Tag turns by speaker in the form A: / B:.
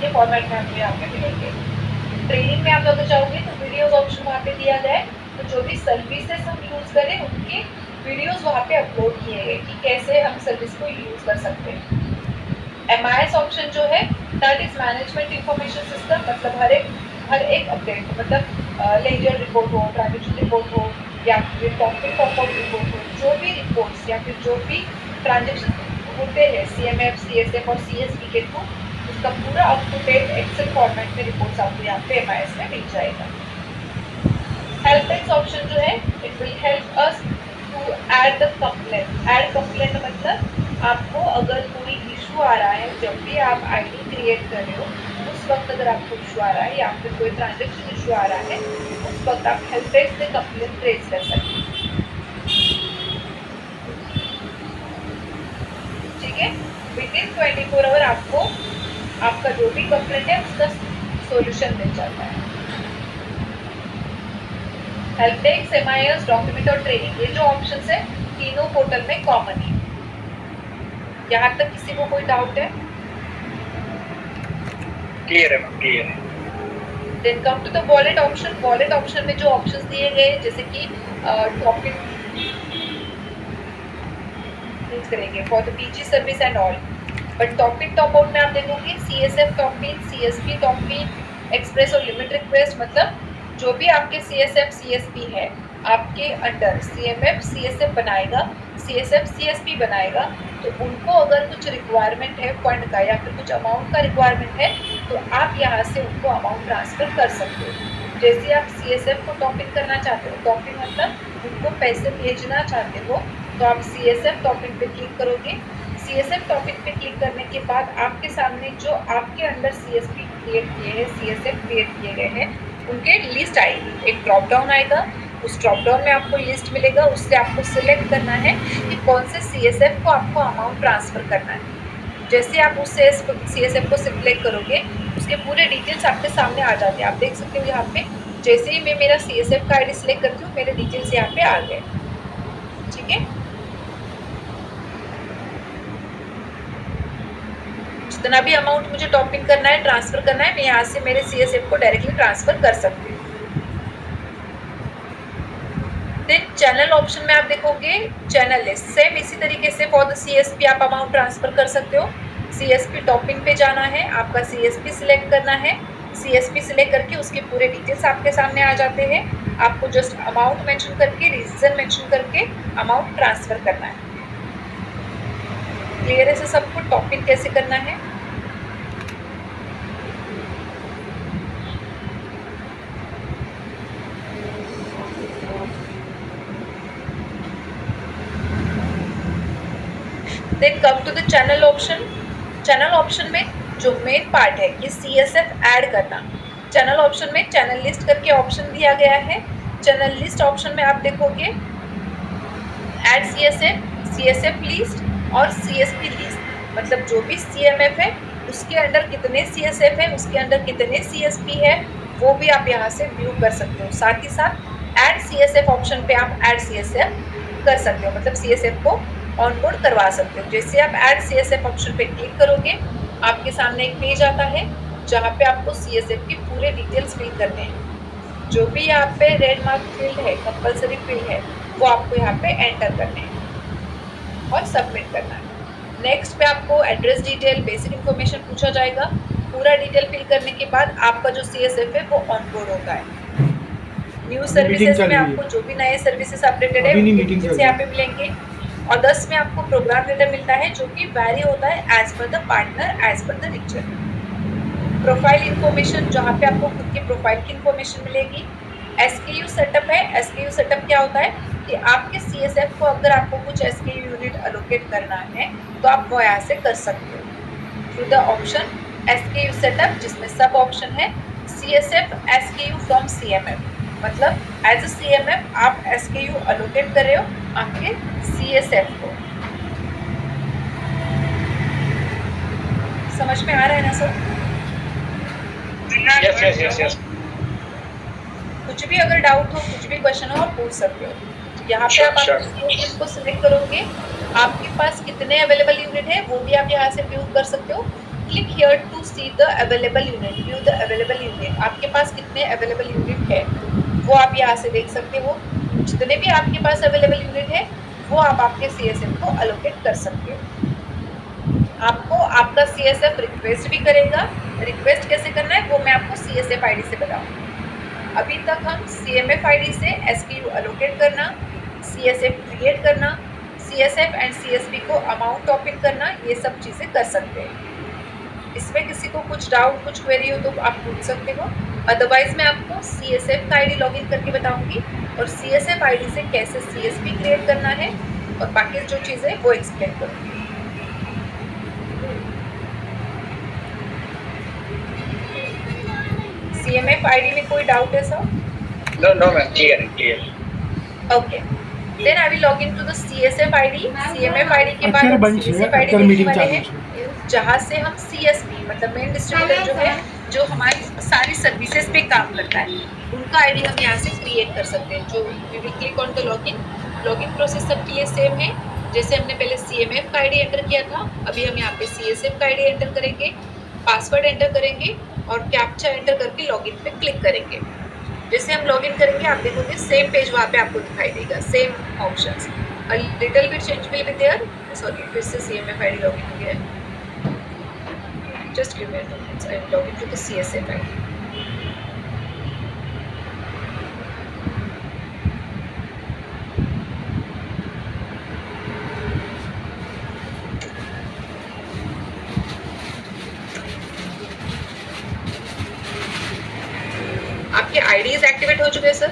A: के फॉर्मेट में आपको यहाँ पे मिलेंगे। ट्रेनिंग में आप अगर जाओगे तो वीडियोज ऑप्शन वहाँ पे दिया गया है, तो जो भी सर्विसेज हम यूज़ करें उनके वीडियोज वहाँ पे अपलोड किए गए कि कैसे हम सर्विस को यूज़ कर सकते हैं। MIS ऑप्शन जो है that is management information system, मतलब हर एक अपडेट, मतलब लेजर रिपोर्ट हो, ट्रांजेक्शन रिपोर्ट हो, या फिर टॉपिक टॉप आउट रिपोर्ट हो, जो भी रिपोर्ट्स या फिर जो भी ट्रांजेक्शन होते हैं CMF, CSF और CSP के थ्रू, उसका पूरा up to date Excel format में रिपोर्ट्स आपको यहाँ पे MIS में मिल जाएगा। हेल्प डेस्क ऑप्शन जो है it will help us to add the complaint. Add complaint मतलब आपको अगर कोई इशू आ रहा है, जब भी आप ID क्रिएट कर रहे हो उस वक्त अगर आपको इशू आ रहा है या फिर कोई ट्रांजेक्शन इशू आ रहा है, उस वक्त आप हेल्प डेस्क से कंप्लेंट रेज कर सकते हैं। ठीक है, विदिन 24 आवर आपको आपका जो भी कंप्लेंट है उसका सॉल्यूशन मिल जाता है। हेल्प डेस्क, MIS, डॉक्यूमेंट और ट्रेनिंग, ये जो ऑप्शंस है तीनों पोर्टल में कॉमन है। यहाँ तक किसी को कोई डाउट है?
B: क्लियर है मैम, क्लियर है।
A: Then come to the wallet option. Wallet option में जो ऑप्शंस दिए गए जैसे कि टॉपिक यूज करेंगे for the PG service and all, but topic top out में आप देखोगे CSF topic, CSP topic, express और लिमिट रिक्वेस्ट, मतलब जो भी आपके CSF CSP है आपके अंडर CMF CSF बनाएगा, CSF CSP बनाएगा, तो उनको अगर कुछ रिक्वायरमेंट है फंड का या फिर कुछ अमाउंट का रिक्वायरमेंट है तो आप यहाँ से उनको अमाउंट ट्रांसफ़र कर सकते हो। जैसे आप CSF को टॉपिंग करना चाहते हो, टॉपिंग मतलब उनको पैसे भेजना चाहते हो, तो आप CSF टॉपिंग पे क्लिक करोगे। CSF टॉपिक पे क्लिक करने के बाद आपके सामने जो आपके अंडर CSP क्रिएट किए हैं, CSF क्रिएट किए गए हैं, उनके लिस्ट आएगी। एक ड्रॉप डाउन आएगा, उस ड्रॉप डाउन में आपको लिस्ट मिलेगा, उससे आपको सिलेक्ट करना है कि कौन से CSF को आपको अमाउंट ट्रांसफ़र करना है। जैसे आप उस CSF को सिलेक्ट करोगे उसके पूरे डिटेल्स आपके सामने आ जाते हैं। आप देख सकते हो यहाँ पे जैसे ही मैं मेरा CSF का ID सिलेक्ट करती हूँ मेरे डिटेल्स यहाँ पे आ गए। ठीक है, जितना भी अमाउंट मुझे टॉपिंग करना है, ट्रांसफ़र करना है, मैं यहाँ से मेरे CSF को डायरेक्टली ट्रांसफ़र कर सकती हूँ। देन चैनल ऑप्शन में आप देखोगे चैनल लिस्ट, सेम इसी तरीके से फॉर द CSP आप अमाउंट ट्रांसफ़र कर सकते हो। CSP टॉपिंग पे जाना है, आपका CSP सिलेक्ट करना है, CSP सिलेक्ट करके उसके पूरे डिटेल्स आपके सामने आ जाते हैं। आपको जस्ट अमाउंट मेंशन करके, रीजन मेंशन करके अमाउंट ट्रांसफ़र करना है। क्लियर है से सबको टॉपिंग कैसे करना है? Then come to the channel option. Channel option में जो मेन पार्ट है ये CSF ऐड करना। चैनल ऑप्शन में चैनल लिस्ट करके ऑप्शन दिया गया है। चैनल लिस्ट ऑप्शन में आप देखोगे ऐड CSF, CSF लिस्ट और CSP लिस्ट, मतलब जो भी CMF है उसके अंडर कितने CSF है, उसके अंडर कितने CSP है, वो भी आप यहाँ से व्यू कर सकते हो। साथ ही साथ ऐड CSF ऑप्शन पे आप ऐड CSF कर सकते हो, मतलब CSF को ऑनबोर्ड करवा सकते हो। जैसे आप ऐड CSF ऑप्शन पे क्लिक करोगे आपके सामने एक पेज आता है जहाँ पे आपको CSF की पूरे डिटेल्स फिल करने हैं। जो भी यहाँ पे रेड मार्क फील्ड है, कंपलसरी फील्ड है, वो आपको यहाँ पे एंटर करने हैं और सबमिट करना है। नेक्स्ट पे आपको एड्रेस डिटेल, बेसिक इन्फॉर्मेशन पूछा जाएगा। पूरा डिटेल फिल करने के बाद आपका जो CSF है वो ऑनबोर्ड होता है। न्यू सर्विसेज में आपको जो भी नए सर्विसेज अपडेटेड है उनके डिटेल्स यहाँ पे मिलेंगे। और 10 में आपको प्रोग्राम डेटा मिलता है जो कि वैरी होता है as per the partner, as per the region. Profile information, जहाँ पे आपको खुद की प्रोफाइल की इन्फॉर्मेशन मिलेगी। SKU सेटअप है। SKU सेटअप क्या होता है कि आपके CSF को अगर आपको कुछ SKU यूनिट एलोकेट करना है तो आप वो यहाँ से कर सकते हो through the option SKU setup, जिसमें सब ऑप्शन है CSF SKU फ्रॉम CMF, मतलब एज अ CMF आप SKU एलोकेट कर रहे हो आपके CSF को। समझ में आ रहा है ना सर?
B: यस।
A: कुछ भी अगर डाउट हो, कुछ भी क्वेश्चन हो आप पूछ सकते हो। यहाँ पे आप CSF को सिलेक्ट करोगे, आपके पास कितने अवेलेबल यूनिट है वो भी आप यहाँ से व्यू कर सकते हो click here to see the available unit, view the available unit. आपके पास कितने available unit है वो आप यहाँ से देख सकते हो। जितने भी आपके पास available unit है वो आप आपके CSF को allocate कर सकते हो। आपको आपका CSF रिक्वेस्ट भी करेगा। रिक्वेस्ट कैसे करना है वो मैं आपको CSF ID से बताऊंगी। अभी तक हम CMF ID से SKU allocate करना, CSF क्रिएट करना, CSF एंड CSP को अमाउंट टॉपिंग करना, ये सब चीज़ें कर सकते हैं। इसमें किसी को कुछ डाउट, कुछ क्वेरी हो तो आप पूछ सकते हो। अदरवाइज मैं आपको CSF का ID लॉगिन करके बताऊंगी और CSF ID से कैसे CSP क्रिएट करना है और बाकी जो चीज़ें वो एक्सप्लेन करूँगी। CMF ID में कोई डाउट है sir?
B: No, no, ma'am. Clear, clear.
A: Okay. Then I will log into the CSF ID. CMF ID के बाद
C: અત્યારે
A: हम
C: બંધ છે
A: CSF ID
C: અત્યારે
A: देखने
C: मीटिंग
A: वाले
C: चालू
A: हैं,
C: છે
A: जहाँ से हम CSP मतलब मेन डिस्ट्रीब्यूटर जो है, जो हमारी सारी सर्विसेज पे काम करता है, उनका आईडी हम यहाँ से क्रिएट कर सकते हैं। जो we will click on the login process सबके लिए सेम है। जैसे हमने पहले CMF का आईडी एंटर किया था, अभी हम यहाँ पे CSF का आईडी एंटर करेंगे, पासवर्ड एंटर करेंगे और कैप्चा एंटर करके लॉगिन पे क्लिक करेंगे। जैसे हम लॉगिन करेंगे आप देखोगे सेम पेज वहाँ पे आपको दिखाई देगा, same options. A little bit change will be there. Sorry, फिर से CMF ID लॉगिन हो गया है। Just give me a minute, I will log in to the CSF ID। आपके आईडीज एक्टिवेट हो चुके हैं सर?